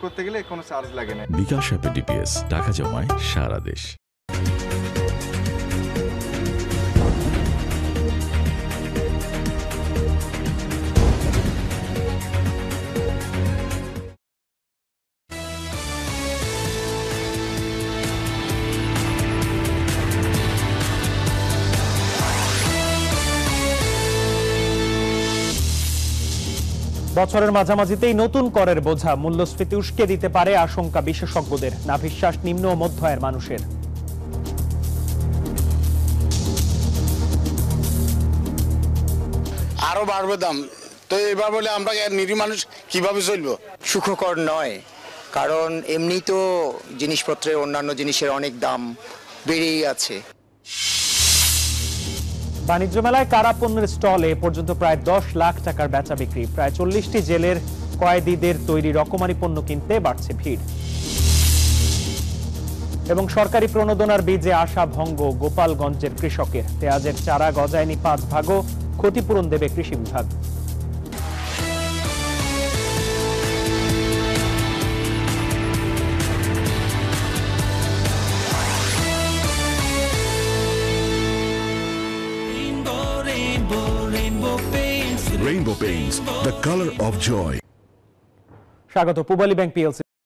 করতে গেলে কোনো চার্জ লাগে না। বিকাশ অ্যাপে ডিপিএস টাকা জমায় সারা দেশ। বছরের মাঝামাঝিতেই নতুন করের বোঝা মূল্যস্ফীতি উস্কে দিতে পারে আশঙ্কা বিশেষজ্ঞদের, নাভিশ্বাস নিম্ন ও মধ্য আয়ের মানুষের। আরো বাড়বে দাম, তো এবার বলে আমরা নিরীহ মানুষ কিভাবে চলবো? সুখকর নয়, কারণ এমনি তো জিনিসপত্রের অন্যান্য জিনিসের অনেক দাম বেড়েই আছে। বাণিজ্য মেলায় কারা পণ্যের স্টলে পর্যন্ত প্রায় 10 লাখ টাকার বেচা বিক্রি। প্রায় 40টি জেলের কয়েদিদের তৈরি রকমারি পণ্য কিনতে বাড়ছে ভিড়। এবং সরকারি প্রণোদনার বীজে আশা ভঙ্গ গোপালগঞ্জের কৃষকের। পেঁয়াজের চারা গজায়নি 5 ভাগও, ক্ষতিপূরণ দেবে কৃষি বিভাগ। Rainbow Paints, the color of joy. স্বাগত। Pubali bank PLC